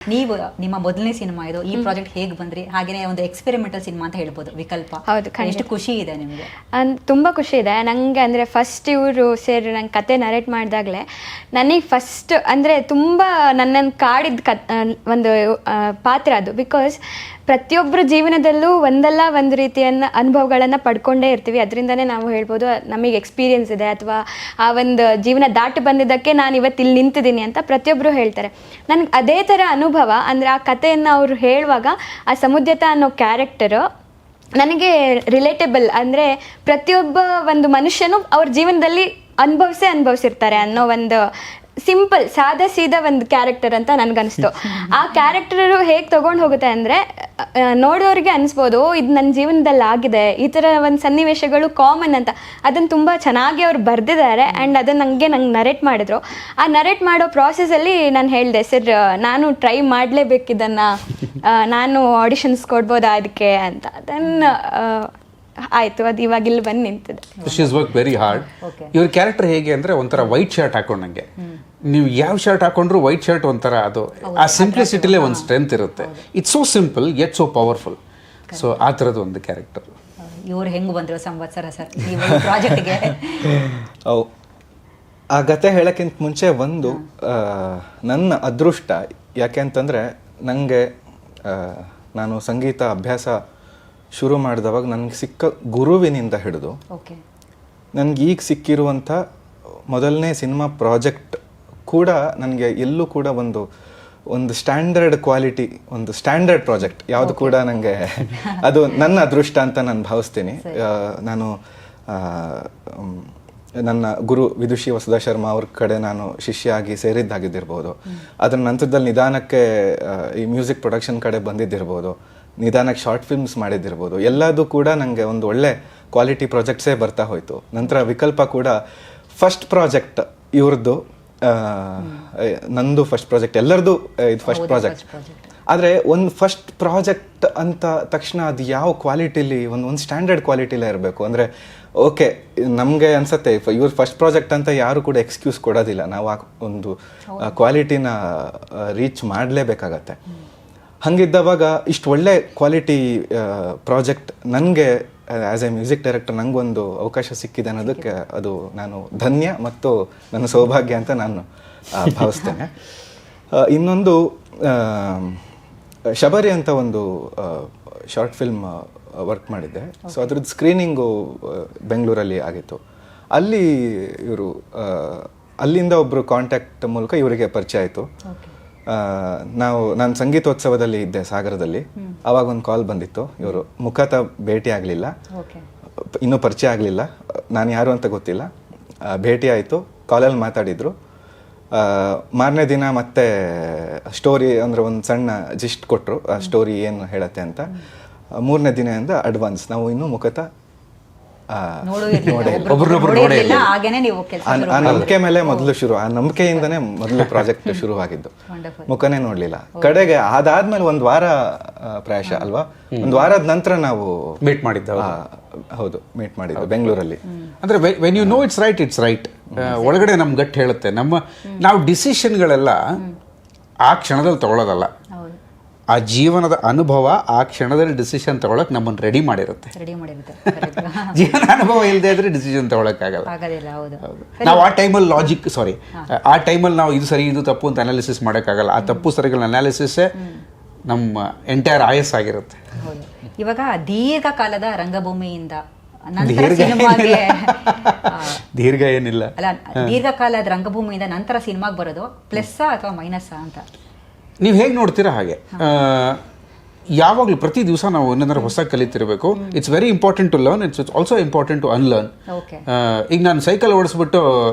ನೀವು ನಿಮ್ಮ ಮೊದಲನೇ ಸಿನಿಮಾ ಇದು, ಈ ಪ್ರಾಜೆಕ್ಟ್ ಹೇಗೆ ಬಂದ್ರಿ? ಹಾಗೇನೆ ಒಂದು ಎಕ್ಸ್ಪೆರಿಮೆಂಟಲ್ ಸಿನಿಮಾ ಅಂತ ಹೇಳ್ಬೋದು ವಿಕಲ್ಪ. ಹೌದು, ಎಷ್ಟು ಖುಷಿ ಇದೆ ನಿಮಗೆ? ತುಂಬ ಖುಷಿ ಇದೆ ನನಗೆ. ಅಂದರೆ ಫಸ್ಟ್ ಇವರು ಸೇರಿ ನಂಗೆ ಕತೆ ನರೇಟ್ ಮಾಡಿದಾಗಲೇ ನನಗೆ ಫಸ್ಟ್ ಅಂದರೆ ತುಂಬ ನನ್ನನ್ನು ಕಾಡಿದ ಒಂದು ಪಾತ್ರ ಅದು. ಬಿಕಾಸ್ ಪ್ರತಿಯೊಬ್ಬರ ಜೀವನದಲ್ಲೂ ಒಂದಲ್ಲ ಒಂದು ರೀತಿಯನ್ನು ಅನುಭವಗಳನ್ನು ಪಡ್ಕೊಂಡೇ ಇರ್ತೀವಿ. ಅದರಿಂದನೇ ನಾವು ಹೇಳ್ಬೋದು ನಮಗೆ ಎಕ್ಸ್ಪೀರಿಯೆನ್ಸ್ ಇದೆ ಅಥವಾ ಆ ಒಂದು ಜೀವನ ದಾಟಿ ಬಂದಿದ್ದಕ್ಕೆ ನಾನು ಇವತ್ತು ಇಲ್ಲಿ ನಿಂತಿದ್ದೀನಿ ಅಂತ ಪ್ರತಿಯೊಬ್ಬರು ಹೇಳ್ತಾರೆ. ನನಗೆ ಅದೇ ಥರ ಅನುಭವ ಅಂದರೆ ಆ ಕಥೆಯನ್ನು ಅವರು ಹೇಳುವಾಗ ಆ ಸಮುದ್ಯತ ಅನ್ನೋ ಕ್ಯಾರೆಕ್ಟರು ನನಗೆ ರಿಲೇಟೇಬಲ್. ಅಂದರೆ ಪ್ರತಿಯೊಬ್ಬ ಒಂದು ಮನುಷ್ಯನು ಅವ್ರ ಜೀವನದಲ್ಲಿ ಅನುಭವಿಸಿರ್ತಾರೆ ಅನ್ನೋ ಒಂದು ಸಿಂಪಲ್ ಸಾದಾ ಸೀದಾ ಒಂದು ಕ್ಯಾರೆಕ್ಟರ್ ಅಂತ ನನಗನ್ನಿಸ್ತು. ಆ ಕ್ಯಾರೆಕ್ಟರು ಹೇಗೆ ತೊಗೊಂಡು ಹೋಗುತ್ತೆ ಅಂದರೆ ನೋಡೋರಿಗೆ ಅನಿಸ್ಬೋದು ಇದು ನನ್ನ ಜೀವನದಲ್ಲಿ ಆಗಿದೆ, ಈ ಥರ ಒಂದು ಸನ್ನಿವೇಶಗಳು ಕಾಮನ್ ಅಂತ. ಅದನ್ನು ತುಂಬ ಚೆನ್ನಾಗಿ ಅವ್ರು ಬರೆದಿದ್ದಾರೆ ಆ್ಯಂಡ್ ಅದನ್ನು ನಂಗೆ ನರೇಟ್ ಮಾಡಿದ್ರು. ಆ ನರೇಟ್ ಮಾಡೋ ಪ್ರಾಸೆಸಲ್ಲಿ ನಾನು ಹೇಳಿದೆ, ಸರ್ ನಾನು ಟ್ರೈ ಮಾಡಲೇಬೇಕಿದ್ದನ್ನು, ನಾನು ಆಡಿಷನ್ಸ್ ಕೊಡ್ಬೋದಾ ಅದಕ್ಕೆ ಅಂತ. ಅದನ್ನು ಆಯಿತು, ಅದು ಇವಾಗ ಇಲ್ಲಿ ಬಂದು ನಿಂತಿದೆ. She is work very hard. ಇವ್ರ ಕ್ಯಾರೆಕ್ಟರ್ ಹೇಗೆ ಅಂದರೆ ಒಂಥರ ವೈಟ್ ಶರ್ಟ್ ಹಾಕೊಂಡಂಗೆ, ನೀವು ಯಾವ ಶರ್ಟ್ ಹಾಕೊಂಡ್ರು ವೈಟ್ ಶರ್ಟ್ ಒಂಥರ ಅದು ಆ ಸಿಂಪ್ಲಿಸಿಟಿಲೇ ಒಂದು ಸ್ಟ್ರೆಂತ್ ಇರುತ್ತೆ. It's so simple yet so powerful. So ಆ ಥರದ್ದು ಒಂದು ಕ್ಯಾರೆಕ್ಟರ್. ಇವ್ರು ಹೆಂಗೆ ಬಂದರು ಸಂವತ್ಸರ ಸರ್ ನೀವು ಪ್ರಾಜೆಕ್ಟ್ಗೆ? ಆ ಕತೆ ಹೇಳೋಕ್ಕಿಂತ ಮುಂಚೆ ಒಂದು ನನ್ನ ಅದೃಷ್ಟ ಯಾಕೆ ಅಂತಂದರೆ ನನಗೆ ನಾನು ಸಂಗೀತ ಅಭ್ಯಾಸ ಶುರು ಮಾಡಿದವಾಗ ನನಗೆ ಸಿಕ್ಕ ಗುರುವಿನಿಂದ ಹಿಡಿದು ನನಗೆ ಈಗ ಸಿಕ್ಕಿರುವಂಥ ಮೊದಲನೇ ಸಿನಿಮಾ ಪ್ರಾಜೆಕ್ಟ್ ಕೂಡ ನನಗೆ ಎಲ್ಲೂ ಕೂಡ ಒಂದು ಸ್ಟ್ಯಾಂಡರ್ಡ್ ಕ್ವಾಲಿಟಿ, ಒಂದು ಸ್ಟ್ಯಾಂಡರ್ಡ್ ಪ್ರಾಜೆಕ್ಟ್ ಯಾವುದು ಕೂಡ ನನಗೆ ಅದು ನನ್ನ ಅದೃಷ್ಟ ಅಂತ ನಾನು ಭಾವಿಸ್ತೀನಿ. ನಾನು ನನ್ನ ಗುರು ವಿದುಷಿ ವಸುಧಾ ಶರ್ಮಾ ಅವ್ರ ಕಡೆ ನಾನು ಶಿಷ್ಯ ಆಗಿ ಸೇರಿದ್ದಾಗಿದ್ದಿರ್ಬೋದು, ಅದರ ನಂತರದಲ್ಲಿ ನಿಧಾನಕ್ಕೆ ಈ ಮ್ಯೂಸಿಕ್ ಪ್ರೊಡಕ್ಷನ್ ಕಡೆ ಬಂದಿದ್ದಿರ್ಬೋದು, ನಿಧಾನಕ್ಕೆ ಶಾರ್ಟ್ ಫಿಲ್ಮ್ಸ್ ಮಾಡಿದ್ದಿರ್ಬೋದು, ಎಲ್ಲದೂ ಕೂಡ ನನಗೆ ಒಂದು ಒಳ್ಳೆ ಕ್ವಾಲಿಟಿ ಪ್ರಾಜೆಕ್ಟ್ಸೇ ಬರ್ತಾ ಹೋಯಿತು. ನಂತರ ವಿಕಲ್ಪ ಕೂಡ ಫಸ್ಟ್ ಪ್ರಾಜೆಕ್ಟ್ ಇವ್ರದ್ದು, ನಂದು ಫಸ್ಟ್ ಪ್ರಾಜೆಕ್ಟ್, ಎಲ್ಲರದು ಇದು ಫಸ್ಟ್ ಪ್ರಾಜೆಕ್ಟ್. ಆದರೆ ಒಂದು ಫಸ್ಟ್ ಪ್ರಾಜೆಕ್ಟ್ ಅಂತ ತಕ್ಷಣ ಅದು ಯಾವ ಕ್ವಾಲಿಟಿಲಿ ಒಂದು ಸ್ಟ್ಯಾಂಡರ್ಡ್ ಕ್ವಾಲಿಟಿಲೇ ಇರಬೇಕು. ಅಂದರೆ ಓಕೆ ನಮಗೆ ಅನ್ಸುತ್ತೆ ಇವ್ರ ಫಸ್ಟ್ ಪ್ರಾಜೆಕ್ಟ್ ಅಂತ ಯಾರು ಕೂಡ ಎಕ್ಸ್ಕ್ಯೂಸ್ ಕೊಡೋದಿಲ್ಲ, ನಾವು ಆ ಒಂದು ಕ್ವಾಲಿಟಿನ ರೀಚ್ ಮಾಡಲೇಬೇಕಾಗತ್ತೆ. ಹಾಗಿದ್ದವಾಗ ಇಷ್ಟು ಒಳ್ಳೆ ಕ್ವಾಲಿಟಿ ಪ್ರಾಜೆಕ್ಟ್ ನನಗೆ ಆ್ಯಸ್ ಎ ಮ್ಯೂಸಿಕ್ ಡೈರೆಕ್ಟರ್ ನನಗೊಂದು ಅವಕಾಶ ಸಿಕ್ಕಿದೆ ಅನ್ನೋದಕ್ಕೆ ಅದು ನಾನು ಧನ್ಯ ಮತ್ತು ನನ್ನ ಸೌಭಾಗ್ಯ ಅಂತ ನಾನು ಭಾವಿಸ್ತೇನೆ. ಇನ್ನೊಂದು ಶಬರಿ ಅಂತ ಒಂದು ಶಾರ್ಟ್ ಫಿಲ್ಮ್ ವರ್ಕ್ ಮಾಡಿದ್ದೆ. ಸೊ ಅದ್ರದ್ದು ಸ್ಕ್ರೀನಿಂಗು ಬೆಂಗಳೂರಲ್ಲಿ ಆಗಿತ್ತು. ಅಲ್ಲಿ ಇವರು ಅಲ್ಲಿಂದ ಒಬ್ಬರು ಕಾಂಟ್ಯಾಕ್ಟ್ ಮೂಲಕ ಇವರಿಗೆ ಪರಿಚಯ ಆಯಿತು. ನಾನು ಸಂಗೀತೋತ್ಸವದಲ್ಲಿ ಇದ್ದೆ ಸಾಗರದಲ್ಲಿ, ಆವಾಗ ಒಂದು ಕಾಲ್ ಬಂದಿತ್ತು. ಇವರು ಮುಖತಃ ಭೇಟಿ ಆಗಲಿಲ್ಲ, ಇನ್ನೂ ಪರಿಚಯ ಆಗಲಿಲ್ಲ, ನಾನು ಯಾರು ಅಂತ ಗೊತ್ತಿಲ್ಲ. ಭೇಟಿ ಆಯಿತು, ಕಾಲಲ್ಲಿ ಮಾತಾಡಿದರು. ಮಾರನೇ ದಿನ ಮತ್ತೆ ಸ್ಟೋರಿ ಅಂದರೆ ಒಂದು ಸಣ್ಣ ಜಿಸ್ಟ್ ಕೊಟ್ಟರು, ಆ ಸ್ಟೋರಿ ಏನು ಹೇಳತ್ತೆ ಅಂತ. ಮೂರನೇ ದಿನದಿಂದ ಅಡ್ವಾನ್ಸ್ ನಾವು ಇನ್ನೂ ಮುಖತಃ ನಂಬಿಕೆ ಮೇಲೆ ಮೊದಲು ಶುರು, ಆ ನಂಬಿಕೆಯಿಂದನೇ ಮೊದಲು ಪ್ರಾಜೆಕ್ಟ್ ಶುರುವಾಗಿದ್ದು. ಮುಖನೇ ನೋಡ್ಲಿಲ್ಲ ಕಡೆಗೆ. ಅದಾದ್ಮೇಲೆ ಒಂದು ವಾರ ಪ್ರಾಯಶಃ ಅಲ್ವಾ, ಒಂದು ವಾರದ ನಂತರ ನಾವು ಮೀಟ್ ಮಾಡಿದ್ದ. ಹೌದು, ಮೀಟ್ ಮಾಡಿದ್ದು ಬೆಂಗಳೂರಲ್ಲಿ. ಅಂದ್ರೆ when you know it's right ಒಳಗಡೆ ನಮ್ ಗಟ್ ಹೇಳುತ್ತೆ. ನಾವು ಡಿಸಿಷನ್ಗಳೆಲ್ಲ ಆ ಕ್ಷಣದಲ್ಲಿ ತಗೊಳ್ಳೋದಲ್ಲ, ಆ ಜೀವನದ ಅನುಭವ ಆ ಕ್ಷಣದಲ್ಲಿ ಡಿಸಿಷನ್ ತಗೊಳಕ್ ನಮ್ಮನ್ನು ರೆಡಿ ಮಾಡಿರುತ್ತೆ. ಜೀವನ ಅನುಭವ ಇಲ್ಲದೆ ಇದ್ರೆ ಡಿಸಿಷನ್ ತಗೊಳಕ್ಕಾಗಲ್ಲ. ನಾವು ಆ ಟೈಮಲ್ಲಿ ಆ ಟೈಮಲ್ಲಿ ನಾವು ಇದು ಸರಿ ಇದು ತಪ್ಪು ಅಂತ ಅನಾಲಿಸಿಸ್ ಮಾಡೋಕ್ಕಾಗಲ್ಲ. ಆ ತಪ್ಪು ಸರಿಗಳ ಅನಾಲಿಸಿಸ್ಸೇ ನಮ್ಮ ಎಂಟೈರ್ ಆಯಸ್ ಆಗಿರುತ್ತೆ. ಇವಾಗ ದೀರ್ಘಕಾಲದ ರಂಗಭೂಮಿಯಿಂದ ದೀರ್ಘ ಏನಿಲ್ಲ ಅಲ್ಲ, ದೀರ್ಘಕಾಲದ ರಂಗಭೂಮಿಯಿಂದ ನಂತರ ಸಿನಿಮಾಗೆ ಬರೋದು ಪ್ಲಸ್ ಅಥವಾ ಮೈನಸ್ ಅಂತ ನೀವು ಹೇಗೆ ನೋಡ್ತೀರಾ? ಹಾಗೆ ಯಾವಾಗಲೂ ಪ್ರತಿ ದಿವಸ ನಾವು ಏನಾದರೂ ಹೊಸ ಕಲಿತಿರಬೇಕು. It's very important to learn, it's also important to unlearn. ಈಗ ನಾನು ಸೈಕಲ್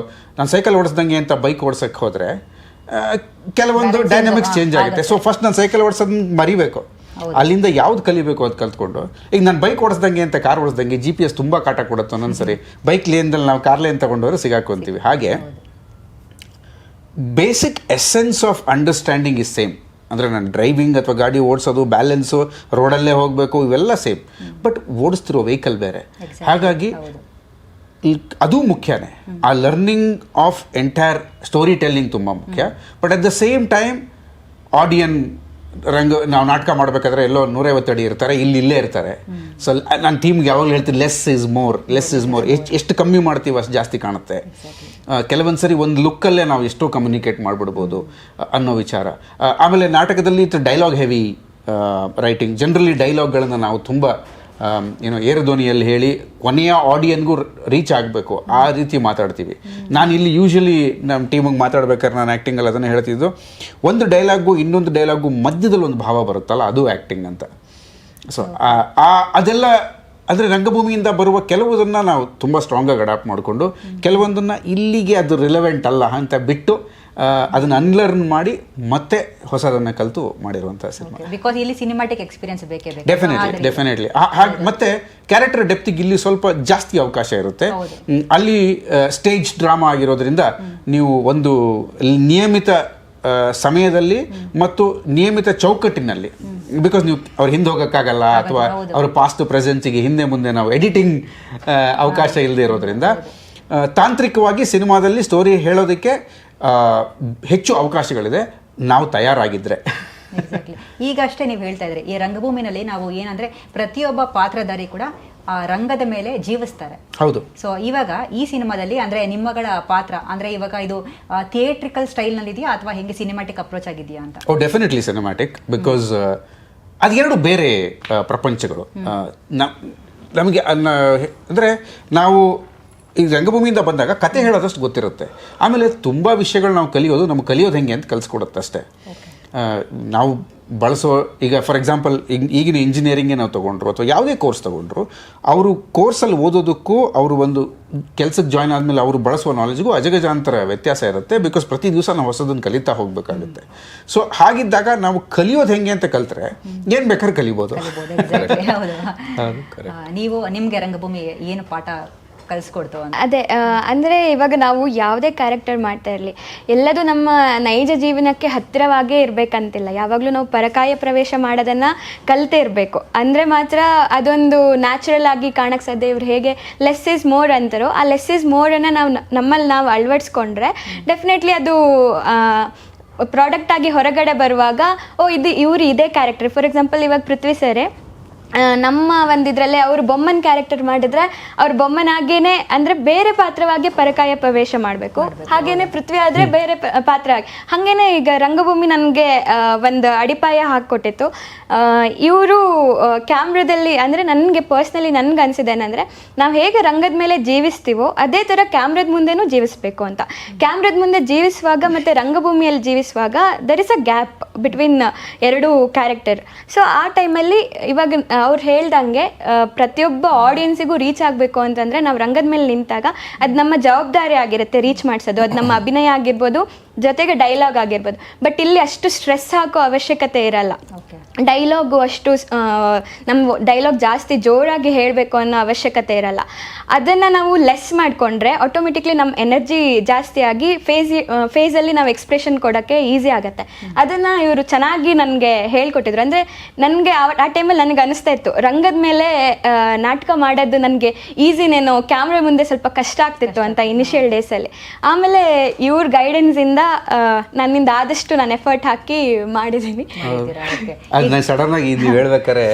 ಓಡಿಸ್ದಂಗೆ ಅಂತ ಬೈಕ್ ಓಡಿಸೋಕ್ಕೆ ಹೋದರೆ ಕೆಲವೊಂದು ಡೈನಾಮಿಕ್ಸ್ ಚೇಂಜ್ ಆಗುತ್ತೆ. ಸೊ ಫಸ್ಟ್ ನಾನು ಸೈಕಲ್ ಓಡಿಸೋದನ್ನ ಮರಿಬೇಕು, ಅಲ್ಲಿಂದ ಯಾವ್ದು ಕಲಿಬೇಕು ಅದು ಕಲ್ತ್ಕೊಂಡು. ಈಗ ನಾನು ಬೈಕ್ ಓಡಿಸ್ದಂಗೆ ಅಂತ ಕಾರ್ ಓಡಿಸ್ದಂಗೆ GPS ತುಂಬ ಕಾಟ ಕೊಡುತ್ತೆ ಒಂದೊಂದ್ಸರಿ. ಬೈಕ್ ಲೇನ್ದಲ್ಲಿ ನಾವು ಕಾರ್ ಲೇನ್ ತಗೊಂಡೋದ್ರೆ ಸಿಗಾಕೊಂತೀವಿ. ಹಾಗೆ basic essence of understanding is same. ಅಂದರೆ ನಾನು ಡ್ರೈವಿಂಗ್ ಅಥವಾ ಗಾಡಿ ಓಡಿಸೋದು, ಬ್ಯಾಲೆನ್ಸು, ರೋಡಲ್ಲೇ ಹೋಗಬೇಕು, ಇವೆಲ್ಲ ಸೇಮ್. ಬಟ್ ಓಡಿಸ್ತಿರೋ ವೆಹಿಕಲ್ ಬೇರೆ. ಹಾಗಾಗಿ ಅದು ಮುಖ್ಯನೇ. ಆ learning of entire story telling ತುಂಬ ಮುಖ್ಯ. But at the same time ಆಡಿಯನ್ ನಾವು ನಾಟಕ ಮಾಡಬೇಕಾದ್ರೆ ಎಲ್ಲೋ 150 ಅಡಿ ಇರ್ತಾರೆ, ಇಲ್ಲೇ ಇರ್ತಾರೆ. ಸೊ ನಾನು ಟೀಮ್ಗೆ ಯಾವಾಗಲೂ ಹೇಳ್ತೀನಿ ಲೆಸ್ ಇಸ್ ಮೋರ್. ಎಷ್ಟು ಕಮ್ಮಿ ಮಾಡ್ತೀವಿ ಅಷ್ಟು ಜಾಸ್ತಿ ಕಾಣುತ್ತೆ. ಕೆಲವೊಂದು ಸರಿ ಒಂದು ಲುಕ್ಕಲ್ಲೇ ನಾವು ಎಷ್ಟೋ ಕಮ್ಯುನಿಕೇಟ್ ಮಾಡಿಬಿಡ್ಬೋದು ಅನ್ನೋ ವಿಚಾರ. ಆಮೇಲೆ ನಾಟಕದಲ್ಲಿ ಡೈಲಾಗ್ ಹೆವಿ ರೈಟಿಂಗ್. ಜನರಲಿ ಡೈಲಾಗ್ಗಳನ್ನು ನಾವು ತುಂಬ ಏರು ಧ್ವನಿಯಲ್ಲಿ ಹೇಳಿ ಕೊನೆಯ ಆಡಿಯನ್ಗೂ ರೀಚ್ ಆಗಬೇಕು ಆ ರೀತಿ ಮಾತಾಡ್ತೀವಿ. ನಾನು ಇಲ್ಲಿ ಯೂಶ್ವಲಿ ನಮ್ಮ ಟೀಮಿಗೆ ಮಾತಾಡ್ಬೇಕಾದ್ರೆ ನಾನು ಆ್ಯಕ್ಟಿಂಗಲ್ಲಿ ಅದನ್ನು ಹೇಳ್ತಿದ್ದು, ಒಂದು ಡೈಲಾಗು ಇನ್ನೊಂದು ಡೈಲಾಗು ಮಧ್ಯದಲ್ಲಿ ಒಂದು ಭಾವ ಬರುತ್ತಲ್ಲ, ಅದು ಆ್ಯಕ್ಟಿಂಗ್ ಅಂತ. ಸೊ ಅದೆಲ್ಲ ಅಂದರೆ ರಂಗಭೂಮಿಯಿಂದ ಬರುವ ಕೆಲವುದನ್ನು ನಾವು ತುಂಬ ಸ್ಟ್ರಾಂಗಾಗಿ ಅಡಾಪ್ಟ್ ಮಾಡಿಕೊಂಡು, ಕೆಲವೊಂದನ್ನು ಇಲ್ಲಿಗೆ ಅದು ರಿಲೆವೆಂಟ್ ಅಲ್ಲ ಅಂತ ಬಿಟ್ಟು ಅದನ್ನು ಅನ್ಲರ್ನ್ ಮಾಡಿ ಮತ್ತೆ ಹೊಸದನ್ನು ಕಲಿತು ಮಾಡಿರುವಂಥ ಸಿನಿಮಾ. ಬಿಕಾಸ್ ಇಲ್ಲಿ ಸಿನಿಮಾಟಿಕ್ ಎಕ್ಸ್ಪೀರಿಯನ್ಸ್ ಬೇಕೇ ಬೇಕು. ಡೆಫಿನೆಟ್ಲಿ. ಮತ್ತೆ ಕ್ಯಾರೆಕ್ಟರ್ ಡೆಪ್ತಿಗೆ ಇಲ್ಲಿ ಸ್ವಲ್ಪ ಜಾಸ್ತಿ ಅವಕಾಶ ಇರುತ್ತೆ. ಅಲ್ಲಿ ಸ್ಟೇಜ್ ಡ್ರಾಮಾ ಆಗಿರೋದ್ರಿಂದ ನೀವು ಒಂದು ನಿಯಮಿತ ಸಮಯದಲ್ಲಿ ಮತ್ತು ನಿಯಮಿತ ಚೌಕಟ್ಟಿನಲ್ಲಿ, ಬಿಕಾಸ್ ನೀವು ಅವ್ರ ಹಿಂದೆ ಹೋಗೋಕ್ಕಾಗಲ್ಲ, ಅಥವಾ ಅವ್ರ ಪಾಸ್ಟ್ ಪ್ರೆಸೆನ್ಸಿಗೆ ಹಿಂದೆ ಮುಂದೆ ನಾವು ಎಡಿಟಿಂಗ್ ಅವಕಾಶ ಇಲ್ಲದೆ ಇರೋದ್ರಿಂದ ತಾಂತ್ರಿಕವಾಗಿ ಸಿನಿಮಾದಲ್ಲಿ ಸ್ಟೋರಿ ಹೇಳೋದಕ್ಕೆ ಹೆಚ್ಚು ಅವಕಾಶಗಳಿದೆ ನಾವು ತಯಾರಾಗಿದ್ದರೆ. ಎಕ್ಸಾಕ್ಟ್ಲಿ. ಈಗಷ್ಟೇ ನೀವು ಹೇಳ್ತಾ ಇದ್ರಿ ಈ ರಂಗಭೂಮಿನಲ್ಲಿ ನಾವು ಏನಂದ್ರೆ ಪ್ರತಿಯೊಬ್ಬ ಪಾತ್ರಧಾರಿ ಕೂಡ ಆ ರಂಗದ ಮೇಲೆ ಜೀವಿಸ್ತಾರೆ. ಹೌದು. ಸೊ ಇವಾಗ ಈ ಸಿನಿಮಾದಲ್ಲಿ ಅಂದ್ರೆ ನಿಮ್ಮಗಳ ಪಾತ್ರ ಅಂದ್ರೆ ಇವಾಗ ಇದು ಥಿಯೇಟ್ರಿಕಲ್ ಸ್ಟೈಲ್ ನಲ್ಲಿ ಇದೆಯಾ ಅಥವಾ ಹೆಂಗೆ ಸಿನಿಮಾಟಿಕ್ ಅಪ್ರೋಚ್ ಆಗಿದೆಯಾ ಅಂತ? ಡೆಫಿನೆಟ್ಲಿ ಸಿನಿಮ್ಯಾಟಿಕ್, ಬಿಕಾಸ್ ಅದೆರಡು ಬೇರೆ ಪ್ರಪಂಚಗಳು. ನಮಗೆ ಅಂದರೆ ನಾವು ಈ ರಂಗಭೂಮಿಯಿಂದ ಬಂದಾಗ ಕತೆ ಹೇಳೋದಷ್ಟು ಗೊತ್ತಿರುತ್ತೆ. ಆಮೇಲೆ ತುಂಬ ವಿಷಯಗಳು ನಾವು ನಮಗೆ ಕಲಿಯೋದು ಹೆಂಗೆ ಅಂತ ಕಲಿಸ್ಕೊಡುತ್ತೆ ಅಷ್ಟೇ. ನಾವು ಬಳಸೋ ಈಗ ಫಾರ್ ಎಕ್ಸಾಂಪಲ್ ಈಗಿನ ಇಂಜಿನಿಯರಿಂಗೇ ನಾವು ತೊಗೊಂಡ್ರು ಅಥವಾ ಯಾವುದೇ ಕೋರ್ಸ್ ತೊಗೊಂಡ್ರು, ಅವರು ಕೋರ್ಸಲ್ಲಿ ಓದೋದಕ್ಕೂ ಅವರು ಒಂದು ಕೆಲಸಕ್ಕೆ ಜಾಯ್ನ್ ಆದಮೇಲೆ ಅವರು ಬಳಸುವ ನಾಲೆಜ್ಗೂ ಅಜಗಜಾಂತರ ವ್ಯತ್ಯಾಸ ಇರುತ್ತೆ. ಬಿಕಾಸ್ ಪ್ರತಿ ದಿವಸ ನಾವು ಹೊಸದನ್ನು ಕಲಿತಾ ಹೋಗಬೇಕಾಗುತ್ತೆ. ಸೊ ಹಾಗಿದ್ದಾಗ ನಾವು ಕಲಿಯೋದು ಹೆಂಗೆ ಅಂತ ಕಲ್ತ್ರೆ ಏನು ಬೇಕಾದ್ರೆ ಕಲಿಬೋದು. ನೀವು ನಿಮಗೆ ರಂಗಭೂಮಿ ಏನು ಪಾಠ ಕಲಿಸ್ಕೊಡ್ತು? ಅದೇ ಅಂದರೆ ಇವಾಗ ನಾವು ಯಾವುದೇ ಕ್ಯಾರೆಕ್ಟರ್ ಮಾಡ್ತಾ ಇರಲಿ, ಎಲ್ಲದು ನಮ್ಮ ನೈಜ ಜೀವನಕ್ಕೆ ಹತ್ತಿರವಾಗೇ ಇರಬೇಕಂತಿಲ್ಲ. ಯಾವಾಗಲೂ ನಾವು ಪರಕಾಯ ಪ್ರವೇಶ ಮಾಡೋದನ್ನು ಕಲಿತೇ ಇರಬೇಕು. ಅಂದರೆ ಮಾತ್ರ ಅದೊಂದು ನ್ಯಾಚುರಲ್ ಆಗಿ ಕಾಣಕ್ಕೆ ಸಾಧ್ಯ. ಇವ್ರು ಹೇಗೆ ಲೆಸ್ ಈಸ್ ಮೋರ್ ಅಂತಾರೋ, ಆ ಲೆಸ್ ಈಸ್ ಮೋರನ್ನು ನಮ್ಮಲ್ಲಿ ನಾವು ಅಳವಡಿಸ್ಕೊಂಡ್ರೆ ಡೆಫಿನೆಟ್ಲಿ ಅದು ಪ್ರಾಡಕ್ಟ್ ಆಗಿ ಹೊರಗಡೆ ಬರುವಾಗ ಇವರು ಇದೇ ಕ್ಯಾರೆಕ್ಟರ್. ಫಾರ್ ಎಕ್ಸಾಂಪಲ್ ಇವಾಗ ಪೃಥ್ವಿ ಸರೇ ನಮ್ಮ ಒಂದಿದ್ರಲ್ಲೇ ಅವರು ಬೊಮ್ಮನ ಕ್ಯಾರೆಕ್ಟರ್ ಮಾಡಿದ್ರೆ ಅವ್ರ ಬೊಮ್ಮನಾಗೇನೆ ಅಂದರೆ ಬೇರೆ ಪಾತ್ರವಾಗಿ ಪರಕಾಯ ಪ್ರವೇಶ ಮಾಡಬೇಕು. ಹಾಗೇನೆ ಪೃಥ್ವಿ ಆದರೆ ಬೇರೆ ಪಾತ್ರ ಆಗಿ ಹಾಗೇನೆ ಈಗ ರಂಗಭೂಮಿ ನನಗೆ ಒಂದು ಅಡಿಪಾಯ ಹಾಕಿಕೊಟ್ಟಿತ್ತು. ಇವರು ಕ್ಯಾಮ್ರಾದಲ್ಲಿ ಅಂದರೆ ನನಗೆ ಪರ್ಸ್ನಲಿ ನನಗೆ ಅನಿಸಿದ್ದೇನೆಂದರೆ, ನಾವು ಹೇಗೆ ರಂಗದ ಮೇಲೆ ಜೀವಿಸ್ತೀವೋ ಅದೇ ಥರ ಕ್ಯಾಮ್ರಾದ ಮುಂದೆನೂ ಜೀವಿಸಬೇಕು ಅಂತ. ಕ್ಯಾಮ್ರಾದ ಮುಂದೆ ಜೀವಿಸುವಾಗ ಮತ್ತು ರಂಗಭೂಮಿಯಲ್ಲಿ ಜೀವಿಸುವಾಗ there is a gap between ಎರಡು ಕ್ಯಾರೆಕ್ಟರ್. ಸೊ ಆ ಟೈಮಲ್ಲಿ ಇವಾಗ ಅವ್ರು ಹೇಳ್ದಂಗೆ ಪ್ರತಿಯೊಬ್ಬ ಆಡಿಯನ್ಸಿಗೂ ರೀಚ್ ಆಗಬೇಕು ಅಂತಂದರೆ ನಾವು ರಂಗದ ಮೇಲೆ ನಿಂತಾಗ ಅದು ನಮ್ಮ ಜವಾಬ್ದಾರಿ ಆಗಿರುತ್ತೆ ರೀಚ್ ಮಾಡಿಸೋದು. ಅದು ನಮ್ಮ ಅಭಿನಯ ಆಗಿರ್ಬೋದು, ಜೊತೆಗೆ ಡೈಲಾಗ್ ಆಗಿರ್ಬೋದು. ಬಟ್ ಇಲ್ಲಿ ಅಷ್ಟು ಸ್ಟ್ರೆಸ್ ಹಾಕೋ ಅವಶ್ಯಕತೆ ಇರಲ್ಲ. ಡೈಲಾಗು ಅಷ್ಟು ನಮ್ಮ ಡೈಲಾಗ್ ಜಾಸ್ತಿ ಜೋರಾಗಿ ಹೇಳಬೇಕು ಅನ್ನೋ ಅವಶ್ಯಕತೆ ಇರಲ್ಲ. ಅದನ್ನು ನಾವು ಲೆಸ್ ಮಾಡಿಕೊಂಡ್ರೆ ಆಟೋಮೆಟಿಕ್ಲಿ ನಮ್ಮ ಎನರ್ಜಿ ಜಾಸ್ತಿ ಆಗಿ ಫೇಸಲ್ಲಿ ನಾವು ಎಕ್ಸ್ಪ್ರೆಷನ್ ಕೊಡೋಕ್ಕೆ ಈಸಿ ಆಗುತ್ತೆ. ಅದನ್ನು ಇವರು ಚೆನ್ನಾಗಿ ನನಗೆ ಹೇಳ್ಕೊಟ್ಟಿದ್ರು. ಅಂದರೆ ನನಗೆ ಆ ಟೈಮಲ್ಲಿ ನನಗೆ ಅನಿಸ್ತಾ ಇತ್ತು ರಂಗದ ಮೇಲೆ ನಾಟಕ ಮಾಡೋದು ನನಗೆ ಈಸಿನೇನೋ, ಕ್ಯಾಮ್ರಾ ಮುಂದೆ ಸ್ವಲ್ಪ ಕಷ್ಟ ಆಗ್ತಿತ್ತು ಅಂತ ಇನಿಷಿಯಲ್ ಡೇಸಲ್ಲಿ. ಆಮೇಲೆ ಇವ್ರ ಗೈಡೆನ್ಸಿಂದ ನನ್ನಿಂದ ಆದಷ್ಟು ನಾನು ಎಫರ್ಟ್ ಹಾಕಿ ಮಾಡಿದ್ದೀನಿ. ನಾನು ಸಡನ್ ಆಗಿ ನೀವು ಹೇಳ್ಬೇಕಾರೆ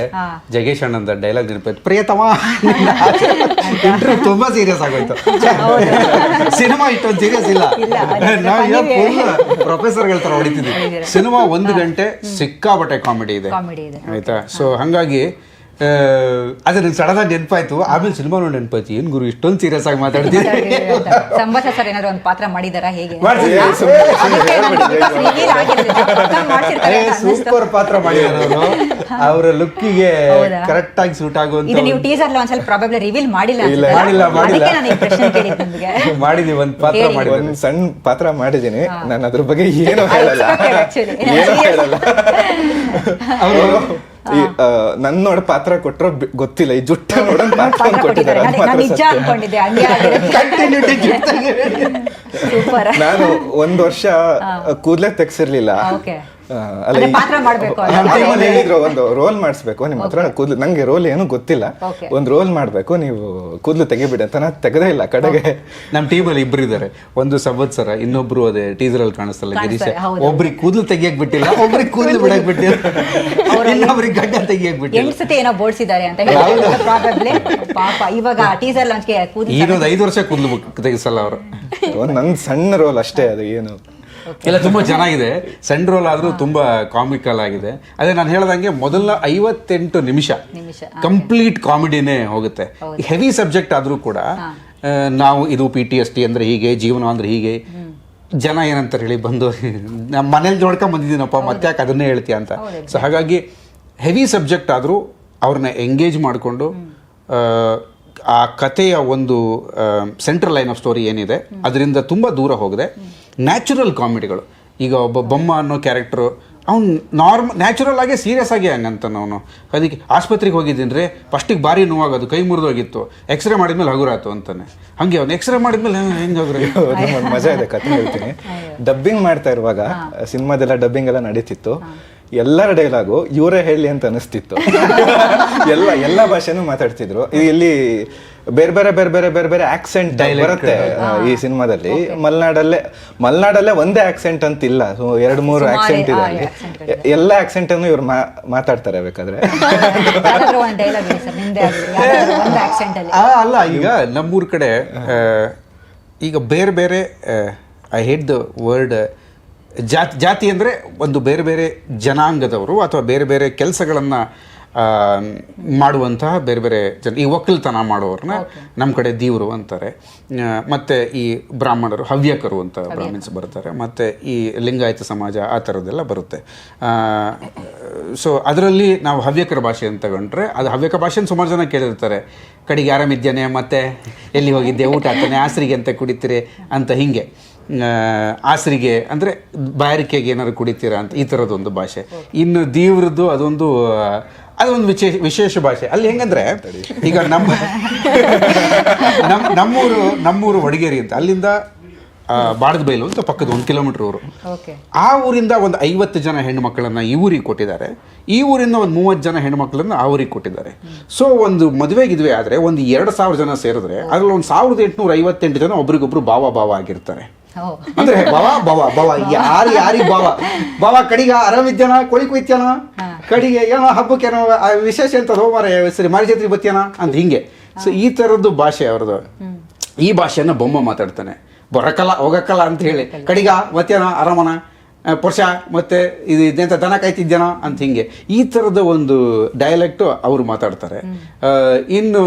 ಜಗೇಶ್ ಅಣ್ಣಂದ ಡೈಲಾಗ್ ನೆನಪಾಯ್ತು, ಪ್ರಿಯತಮ. ಇಂಟರ್ವ್ಯೂ ತುಂಬಾ ಸೀರಿಯಸ್ ಆಗೋಯ್ತು. ಸಿನಿಮಾ ಇಷ್ಟೊಂದು ಸೀರಿಯಸ್ ಇಲ್ಲ, ನಾವು ಪ್ರೊಫೆಸರ್ಗಳ ತರ ಹೊಡಿತಿದ್ವಿ. ಸಿನಿಮಾ 1 ಗಂಟೆ ಸಿಕ್ಕಾಪಟ್ಟೆ ಕಾಮಿಡಿ ಇದೆ ಆಯ್ತಾ. ಸೊ ಹಂಗಾಗಿ ಅದೇ ನಂಗೆ ಸಡನ್ ಆಗಿ ನೆನಪಾಯ್ತು. ಆಮೇಲೆ ಸಿನಿಮಾ ನೋಡಿ ನೆನಪಾಯ್ತು, ಏನ್ ಗುರು ಇಷ್ಟೊಂದು ಸೀರಿಯಸ್ ಆಗಿ ಮಾತಾಡ್ತೀನಿ. ಸಂಭಾಷ ಸರ್ ಏನಾದ್ರು ಒಂದು ಪಾತ್ರ ಮಾಡಿದಾರ ಹೇಗೆ? ಸೂಪರ್ ಪಾತ್ರ ಮಾಡಿದ್ರು. ಅವರ ಲುಕ್ಕಿಗೆ ಕರೆಕ್ಟ್ ಆಗಿ ಸೂಟ್ ಆಗುವಂತ. ನೀವು ಟೀಸರ್ ಲಾಂಚ್ ಅಲ್ಲಿ ಪ್ರಾಬಬ್ಲಿ ರಿವೀಲ್ ಮಾಡಿಲ್ಲ. ಮಾಡಿದೀವಿ, ಒಂದು ಪಾತ್ರ ಮಾಡಿ, ಒಂದು ಸಣ್ಣ ಪಾತ್ರ ಮಾಡಿದ್ದೀನಿ. ನಾನು ಅದ್ರ ಬಗ್ಗೆ ಏನೋ ಹೇಳಲ್ಲ. ನನ್ ನೋಡ ಪಾತ್ರ ಕೊಟ್ಟರು ಗೊತ್ತಿಲ್ಲ, ಈ ಜುಟ್ಟ ನೋಡ ಪಾತ್ರ ಕೊಟ್ಟಿದ್ದಾರೆ. ನಾನು 1 ವರ್ಷ ಕೂದಲೇ ತೆಗ್ಸಿರ್ಲಿಲ್ಲ. ಅಲ್ಲ ಅಂದ್ರೆ ಪಾತ್ರ ಮಾಡ್ಬೇಕು ಅಂತ. ನಮ್ಮ ಟೀಮಲ್ಲಿ ಹೇಳಿದ್ರು ಒಂದು ರೋಲ್ ಮಾಡಿಸ್ಬೇಕು ನಿಮ್ಮ ಹತ್ರ ಕೂದಲು, ನಂಗೆ ರೋಲ್ ಏನು ಗೊತ್ತಿಲ್ಲ, Okay. ಒಂದು ರೋಲ್ ಮಾಡ್ಬೇಕು, ನೀವು ಕೂದಲು ತೆಗಿಬಿಡಿ ಅಂತ. ನಾನು ತೆಗೆದೇ ಇಲ್ಲ ಕಡೆಗೆ. ನಮ್ಮ ಟೀಮಲ್ಲಿ ಇಬ್ರು ಇದ್ದಾರೆ, ಒಂದು ಸಂವತ್ಸರ, ಇನ್ನೊಬ್ರು ಅದೇ ಟೀಸರ್ ಅಲ್ಲಿ ಕಾಣಿಸ್ತಲ್ಲ ಗಿರೀಶ, ಒಬ್ರಿಗೆ ಕೂದಲು ತೆಗಿಯಕ್ ಬಿಟ್ಟಿಲ್ಲ, ಒಬ್ರಿಗೆ ಕೂದಲು ಬಿಡಕ್ ಬಿಟ್ಟಿಲ್ಲ, ಇನ್ನೊಬ್ರಿಗೆ ಗಡ್ಡ ತೆಗಿಯಕ್ ಬಿಟ್ಟಿಲ್ಲ. 8 ಸತಿ ಏನೋ ಬೋಳ್ಸಿದ್ದಾರೆ ಅಂತ ಪ್ರಾಬಬ್ಲಿ. ಪಾಪ ಇವಾಗ ಟೀಸರ್ ಲಾಂಚ್ಗೆ ಕೂದಲು ಇನ್ನೊಂದು 5 ವರ್ಷ ಕೂದಲು ತೆಗಿಸಲ್ಲ ಅವರು. ನನ್ನ ಸಣ್ಣ ರೋಲ್ ಅಷ್ಟೇ ಅದು, ಏನು ಇಲ್ಲ ತುಂಬಾ ಚೆನ್ನಾಗಿದೆ, ಸೆಂಡ್ ರೋಲ್ ಆದ್ರೂ ತುಂಬಾ ಕಾಮಿಕಲ್ ಆಗಿದೆ. ಅದೇ ನಾನು ಹೇಳ್ದಂಗೆ ಮೊದಲ 58 ನಿಮಿಷ ಕಂಪ್ಲೀಟ್ ಕಾಮಿಡಿನೇ ಹೋಗುತ್ತೆ. ಹೆವಿ ಸಬ್ಜೆಕ್ಟ್ ಆದ್ರೂ ಕೂಡ ನಾವು ಇದು PTSD ಅಂದ್ರೆ ಹೀಗೆ, ಜೀವನ ಅಂದ್ರೆ ಹೀಗೆ, ಜನ ಏನಂತಾರೆ ಹೇಳಿ ಬಂದು ನಮ್ಮ ಮನೇಲಿ ನೋಡ್ಕೊಂಡ್ ಬಂದಿದ್ದೀನಪ್ಪ, ಮತ್ತೆ ಯಾಕೆ ಅದನ್ನೇ ಹೇಳ್ತೀಯ ಅಂತ. ಸೊ ಹಾಗಾಗಿ ಹೆವಿ ಸಬ್ಜೆಕ್ಟ್ ಆದ್ರೂ ಅವ್ರನ್ನ ಎಂಗೇಜ್ ಮಾಡಿಕೊಂಡು ಆ ಕಥೆಯ ಒಂದು ಸೆಂಟ್ರಲ್ ಲೈನ್ ಆಫ್ ಸ್ಟೋರಿ ಏನಿದೆ ಅದರಿಂದ ತುಂಬ ದೂರ ಹೋಗಿದೆ. ನ್ಯಾಚುರಲ್ ಕಾಮಿಡಿಗಳು, ಈಗ ಒಬ್ಬ ಬೊಮ್ಮ ಅನ್ನೋ ಕ್ಯಾರೆಕ್ಟರು ಅವ್ನು ನ್ಯಾಚುರಲ್ ಆಗಿ ಸೀರಿಯಸ್ ಆಗಿ ಹಂಗಂತಾನೆ ಅವನು. ಅದಕ್ಕೆ ಆಸ್ಪತ್ರೆಗೆ ಹೋಗಿದ್ದೀನಿ ರೀ, ಫಸ್ಟಿಗೆ ಭಾರಿ ನೋವಾಗೋದು, ಕೈ ಮುರಿದೋಗಿತ್ತು, ಎಕ್ಸ್ರೇ ಮಾಡಿದ್ಮೇಲೆ ಹಗುರಾತು ಅಂತಾನೆ. ಹಂಗೆ ಅವ್ನು ಎಕ್ಸ್ರೇ ಮಾಡಿದ್ಮೇಲೆ ಹೆಂಗೆ ಹಗುರ. ಒಂದು ಮಜಾ ಇದೆ, ಕಥೆ ಹೇಳ್ತೀನಿ. ಡಬ್ಬಿಂಗ್ ಮಾಡ್ತಾ ಇರುವಾಗ ಸಿನಿಮಾದೆಲ್ಲ ಡಬ್ಬಿಂಗ್ ಎಲ್ಲ ನಡೀತಿತ್ತು, ಎಲ್ಲರ ಡೈಲಾಗು ಇವರೇ ಹೇಳಿ ಅಂತ ಅನಿಸ್ತಿತ್ತು. ಎಲ್ಲ ಭಾಷೆನೂ ಮಾತಾಡ್ತಿದ್ರು. ಇಲ್ಲಿ ಬೇರೆ ಬೇರೆ ಬೇರೆ ಬೇರೆ ಬೇರೆ ಬೇರೆ ಆಕ್ಸೆಂಟ್ ಬರುತ್ತೆ ಈ ಸಿನಿಮಾದಲ್ಲಿ. ಮಲೆನಾಡಲ್ಲೇ ಒಂದೇ ಆಕ್ಸೆಂಟ್ ಅಂತ ಇಲ್ಲ, 2-3 ಆಕ್ಸೆಂಟ್ ಇದೆ ಅಲ್ಲಿ. ಎಲ್ಲ ಆಕ್ಸೆಂಟ್ ಅನ್ನು ಇವ್ರು ಮಾತಾಡ್ತಾರೆ ಬೇಕಾದ್ರೆ. ಅಲ್ಲ ಈಗ ನಮ್ಮೂರ್ ಕಡೆ ಈಗ ಬೇರೆ ಬೇರೆ, ಐ ಹೇಟ್ ದ ವರ್ಡ್ ಜಾತಿ ಅಂದರೆ ಒಂದು ಬೇರೆ ಬೇರೆ ಜನಾಂಗದವರು ಅಥವಾ ಬೇರೆ ಬೇರೆ ಕೆಲಸಗಳನ್ನು ಮಾಡುವಂತಹ ಬೇರೆ ಬೇರೆ ಜನ, ಈ ಒಕ್ಕಲ್ತನ ಮಾಡೋರನ್ನ ನಮ್ಮ ಕಡೆ ದೀವರು ಅಂತಾರೆ, ಮತ್ತು ಈ ಬ್ರಾಹ್ಮಣರು ಹವ್ಯಕರು ಅಂತ ಬ್ರಾಹ್ಮಿನ್ಸ್ ಬರ್ತಾರೆ, ಮತ್ತು ಈ ಲಿಂಗಾಯತ ಸಮಾಜ ಆ ಥರದ್ದೆಲ್ಲ ಬರುತ್ತೆ. ಸೊ ಅದರಲ್ಲಿ ನಾವು ಹವ್ಯಕರ ಭಾಷೆ ಅಂತ ತಗೊಂಡ್ರೆ, ಅದು ಹವ್ಯಕ ಭಾಷೆನ ಸುಮಾರು ಜನ ಕೇಳಿರ್ತಾರೆ. ಕಡೆಗೆ ಆರಾಮಿದ್ದೇನೆ, ಮತ್ತು ಎಲ್ಲಿ ಹೋಗಿದ್ದೆ, ಊಟ ಆಗ್ತಾನೆ, ಆಸರಿಗೆ ಅಂತ ಕುಡಿತೀರಿ ಅಂತ, ಹೀಗೆ ಆಸರಿಗೆ ಅಂದರೆ ಬಾಯಾರಿಕೆಗೆ ಏನಾದ್ರು ಕುಡಿತೀರಾ ಅಂತ, ಈ ಥರದ್ದೊಂದು ಭಾಷೆ. ಇನ್ನು ದೀವ್ರದ್ದು ಅದೊಂದು ವಿಶೇಷ ಭಾಷೆ. ಅಲ್ಲಿ ಹೆಂಗಂದ್ರೆ ಈಗ ನಮ್ಮೂರು ವಡಗೇರಿ ಅಂತ, ಅಲ್ಲಿಂದ ಬಾಡದ ಬೈಲು ಅಂತ ಪಕ್ಕದ 1 ಕಿಲೋಮೀಟರ್ ಊರು. ಆ ಊರಿಂದ ಒಂದು 50 ಜನ ಹೆಣ್ಣು ಮಕ್ಕಳನ್ನ ಈ ಊರಿಗೆ ಕೊಟ್ಟಿದ್ದಾರೆ, ಈ ಊರಿಂದ ಒಂದು 30 ಜನ ಹೆಣ್ಣು ಮಕ್ಕಳನ್ನ ಆ ಊರಿಗೆ ಕೊಟ್ಟಿದ್ದಾರೆ. ಸೊ ಒಂದು ಮದುವೆಗಿದ್ವಿ ಆದರೆ ಒಂದು 2000 ಜನ ಸೇರಿದ್ರೆ ಅದ್ರಲ್ಲಿ ಒಂದು 1858 ಜನ ಒಬ್ರಿಗೊಬ್ರು ಭಾವ ಆಗಿರ್ತಾರೆ. ಅಂದ್ರೆ ಬಾವ ಯಾರಿಗೆ ಬಾವ ಕಡಿಗ ಆರಾಮಿದ್ಯಾನ, ಕೋಳಿ ಕುಯ್ತ್ಯಾನ, ಕಡಿಗೆ ಏನೋ ಹಬ್ಬಕ್ಕೇನೋ ವಿಶೇಷ ಅಂತ ಹೋಮಾರ ಸರಿ ಮಾರಿ ಜಾತ್ರೆ ಬತ್ಯಾನ ಅಂತ, ಹಿಂಗೆ. ಸೊ ಈ ಥರದ್ದು ಭಾಷೆ ಅವ್ರದ್ದು. ಈ ಭಾಷೆಯನ್ನ ಬೊಮ್ಮ ಮಾತಾಡ್ತಾನೆ, ಬರಕಲ್ಲ ಹೋಗಕ್ಕಲ್ಲ ಅಂತ ಹೇಳಿ, ಕಡಿಗ ಬತ್ಯಾನ ಆರಾಮನ ಪುರುಷ ಮತ್ತೆ ಇದೆಂತ ದನ ಕಾಯ್ತಿದ್ಯಾನ ಅಂತ, ಹಿಂಗೆ ಈ ಥರದ ಒಂದು ಡೈಲೆಕ್ಟು ಅವರು ಮಾತಾಡ್ತಾರೆ. ಇನ್ನು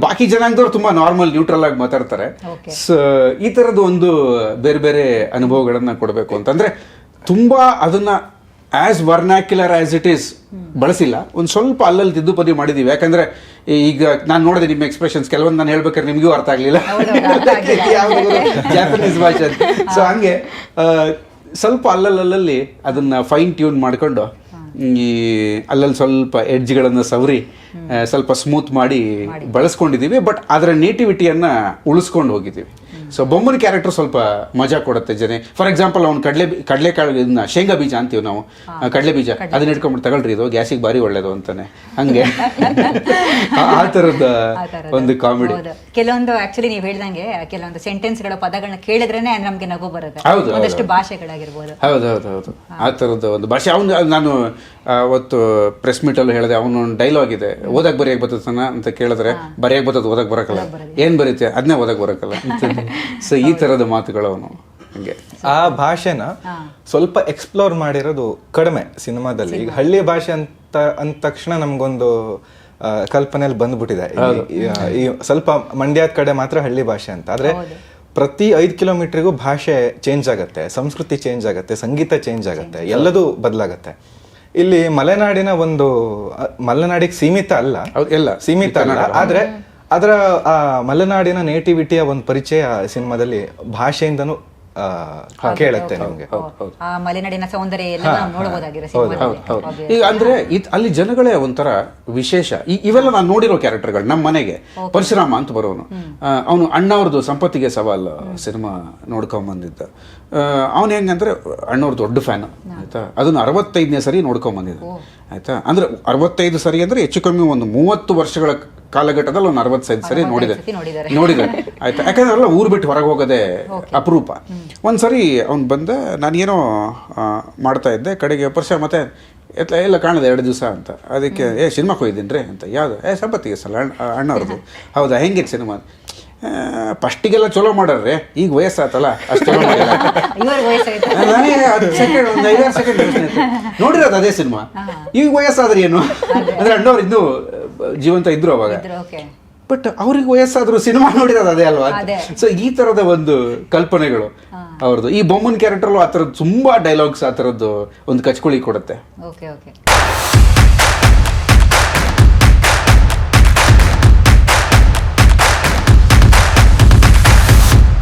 ಬಾಕಿ ಜನಾಂಗದವ್ರು ತುಂಬಾ ನಾರ್ಮಲ್ ನ್ಯೂಟ್ರಲ್ ಆಗಿ ಮಾತಾಡ್ತಾರೆ. ಸೊ ಈ ಥರದ್ದು ಒಂದು ಬೇರೆ ಬೇರೆ ಅನುಭವಗಳನ್ನ ಕೊಡಬೇಕು ಅಂತಂದ್ರೆ ತುಂಬಾ ಅದನ್ನ as vernacular as it is ಬಳಸಿಲ್ಲ, ಒಂದು ಸ್ವಲ್ಪ ಅಲ್ಲಲ್ಲಿ ತಿದ್ದುಪದಿ ಮಾಡಿದೀವಿ. ಯಾಕಂದ್ರೆ ಈಗ ನಾನು ನೋಡಿದೆ ನಿಮ್ಮ ಎಕ್ಸ್ಪ್ರೆಷನ್ಸ್, ಕೆಲವೊಂದು ನಾನು ಹೇಳ್ಬೇಕಾದ್ರೆ ನಿಮಗೂ ಅರ್ಥ ಆಗ್ಲಿಲ್ಲ ಜಾಪನೀಸ್ ಭಾಷೆ. ಸೊ ಹಂಗೆ ಸ್ವಲ್ಪ ಅಲ್ಲಲ್ಲಿ ಅದನ್ನ ಫೈನ್ ಟ್ಯೂನ್ ಮಾಡ್ಕೊಂಡು ಈ ಅಲ್ಲಲ್ಲಿ ಸ್ವಲ್ಪ ಎಡ್ಜ್ಗಳನ್ನು ಸವರಿ ಸ್ವಲ್ಪ ಸ್ಮೂತ್ ಮಾಡಿ ಬಳಸ್ಕೊಂಡಿದ್ದೀವಿ. ಬಟ್ ಅದರ ನೇಟಿವಿಟಿಯನ್ನು ಉಳಿಸ್ಕೊಂಡು ಹೋಗಿದ್ದೀವಿ. ಸೊ ಬೊಮ್ಮನ ಕ್ಯಾರೆಕ್ಟರ್ ಸ್ವಲ್ಪ ಮಜಾ ಕೊಡುತ್ತೆ ಜನ. ಫಾರ್ ಎಕ್ಸಾಂಪಲ್ ಅವ್ನು ಕಡಲೆಕಾಳು ಇದನ್ನ ಶೇಂಗಾ ಬೀಜ ಅಂತೀವಿ ನಾವು, ಕಡಲೆ ಬೀಜ ಅದನ್ನ ಇಟ್ಕೊಂಡ್ಬಿಟ್ಟು ತಗೊಳ್ರಿ, ಇದು ಗ್ಯಾಸಿಗೆ ಭಾರಿ ಒಳ್ಳೇದು ಅಂತಾನೆ, ಹಂಗೆ ಆ ಥರದ ಒಂದು ಕಾಮಿಡಿ. ಕೆಲವೊಂದು ಆಕ್ಚುಲಿ ನೀವು ಹೇಳ್ದಂಗೆ ಕೆಲವೊಂದು ಸೆಂಟೆನ್ಸ್ಗಳ ಪದಗಳನ್ನ ಕೇಳಿದ್ರೇನೆ ನಮ್ಗೆ ನಗು ಬರುತ್ತೆ. ಒಂದಷ್ಟು ಭಾಷೆಗಳಾಗಿರ್ಬೋದು. ಹೌದು ಆ ಥರದ ಒಂದು ಭಾಷೆ. ನಾನು ಅವತ್ತು ಪ್ರೆಸ್ ಮೀಟಲ್ಲೂ ಹೇಳಿದೆ, ಅವನು ಡೈಲಾಗ್ ಇದೆ, ಓದಕ್ ಬರೆಯಕ್ ಬರ್ತದನ ಅಂತ ಕೇಳಿದ್ರೆ ಬರೆಯಕ್ ಬರ್ತದ, ಓದಕ್ ಬರಕಲ್ಲ, ಏನ್ ಬರೀತೆ ಅದನ್ನೇ ಓದಕ್ ಬರಕಲ್ಲ. ಸೊ ಈ ತರದ ಮಾತುಗಳು ಅವನು ಹಂಗೆ. ಆ ಭಾಷೆನ ಸ್ವಲ್ಪ ಎಕ್ಸ್ಪ್ಲೋರ್ ಮಾಡಿರೋದು ಕಡಿಮೆ ಸಿನಿಮಾದಲ್ಲಿ. ಈಗ ಹಳ್ಳಿ ಭಾಷೆ ಅಂದ ತಕ್ಷಣ ನಮ್ಗೊಂದು ಕಲ್ಪನೆಯಲ್ಲಿ ಬಂದ್ಬಿಟ್ಟಿದೆ, ಈ ಸ್ವಲ್ಪ ಮಂಡ್ಯದ ಕಡೆ ಮಾತ್ರ ಹಳ್ಳಿ ಭಾಷೆ ಅಂತ. ಆದ್ರೆ ಪ್ರತಿ 5 ಕಿಲೋಮೀಟರ್ಗೂ ಭಾಷೆ ಚೇಂಜ್ ಆಗುತ್ತೆ, ಸಂಸ್ಕೃತಿ ಚೇಂಜ್ ಆಗುತ್ತೆ, ಸಂಗೀತ ಚೇಂಜ್ ಆಗುತ್ತೆ, ಎಲ್ಲದೂ ಬದಲಾಗತ್ತೆ. ಇಲ್ಲಿ ಮಲೆನಾಡಿಗೆ ಸೀಮಿತ ಅಲ್ಲ, ಆದ್ರೆ ಅದರ ಆ ಮಲೆನಾಡಿನ ನೇಟಿವಿಟಿಯ ಒಂದು ಪರಿಚಯ ಸಿನಿಮಾದಲ್ಲಿ ಭಾಷೆಯಿಂದನೂ ಕೇಳುತ್ತೆ ನಿಮ್ಗೆ. ಆ ಮಲೆನಾಡಿನ ಸೌಂದರ್ಯ ಎಲ್ಲ ನಾವು ನೋಡಬಹುದಾಗಿರೋ ಸಿನಿಮಾದಲ್ಲಿ. ಈಗ ಅಂದ್ರೆ ಅಲ್ಲಿ ಜನಗಳೇ ಒಂಥರ ವಿಶೇಷ. ಇವೆಲ್ಲ ನಾನು ನೋಡಿರೋ ಕ್ಯಾರೆಕ್ಟರ್ಗಳು. ನಮ್ಮ ಮನೆಗೆ ಪರಶುರಾಮ ಅಂತ ಬರೋನು, ಅವನು ಅಣ್ಣವ್ರದ್ದು ಸಂಪತ್ತಿಗೆ ಸವಾಲ್ ಸಿನಿಮಾ ನೋಡ್ಕೊಂಡ್ ಬಂದಿದ್ದ. ಅವನು ಹೆಂಗಂದ್ರೆ ಅಣ್ಣವ್ರ ದೊಡ್ಡ ಫ್ಯಾನ್ ಆಯ್ತಾ. ಅದನ್ನ 65ನೇ ಸರಿ ನೋಡ್ಕೊಂಡ್ ಬಂದಿದ್ದ ಆಯ್ತಾ. ಅಂದ್ರೆ 65 ಸರಿ ಅಂದ್ರೆ ಹೆಚ್ಚು ಕಮ್ಮಿ ಒಂದು 30 ವರ್ಷಗಳ ಕಾಲಘಟ್ಟದಲ್ಲಿ ಒಂದು 65 ಸರಿ ನೋಡಿದೆ ಆಯ್ತಾ. ಯಾಕಂದ್ರೆ ಎಲ್ಲ ಊರು ಬಿಟ್ಟು ಹೊರಗೆ ಹೋಗೋದೇ ಅಪರೂಪ. ಒಂದ್ಸರಿ ಅವ್ನು ಬಂದ, ನಾನೇನೋ ಮಾಡ್ತಾ ಇದ್ದೆ, ಕಡೆಗೆ ಪರ್ಶ ಮತ್ತೆ ಎಲ್ಲ ಕಾಣದೆ 2 ದಿವಸ ಅಂತ. ಅದಕ್ಕೆ ಸಿನಿಮಾಕ್ಕೆ ಹೋಗಿದ್ದೀನಿ ರೀ ಅಂತ. ಯಾವುದು? ಸಂಪತ್ತಿಗೆ ಸಲ ಅಣ್ಣವ್ರದ್ದು. ಹೌದಾ, ಹೆಂಗಿತ್ತು ಸಿನಿಮಾ? ಫಸ್ಟಿಗೆಲ್ಲ ಚಲೋ ಮಾಡ್ರಿ, ಈಗ ವಯಸ್ಸಾತಲ್ಲ ಅಷ್ಟು ಚಲೋ ಮಾಡಿಲ್ಲ. ನನಗೆ 10 ಸೆಕೆಂಡ್, ಒಂದು 5-6 ಸೆಕೆಂಡ್ ನೋಡಿರೋದು ಅದೇ ಸಿನಿಮಾ. ಈಗ ವಯಸ್ಸಾದ್ರೆ ಏನು ಅಂದ್ರೆ ಅಣ್ಣವ್ರು ಇನ್ನೂ ಜೀವಂತ ಇದ್ರು ಅವಾಗ. ಬಟ್ ಅವ್ರಿಗೆ ವಯಸ್ಸಾದ್ರು ಸಿನಿಮಾ ನೋಡಿರೋದು ಅದೇ ಅಲ್ವಾ. ಸೊ ಈ ತರದ ಒಂದು ಕಲ್ಪನೆಗಳು ಅವ್ರದ್ದು. ಈ ಬೊಮ್ಮನ್ ಕ್ಯಾರೆಕ್ಟರ್ಲು ಆ ಥರದ್ದು ತುಂಬಾ ಡೈಲಾಗ್ಸ್, ಆ ಥರದ್ದು ಒಂದು ಕಚ್ಕುಳಿ ಕೊಡುತ್ತೆ.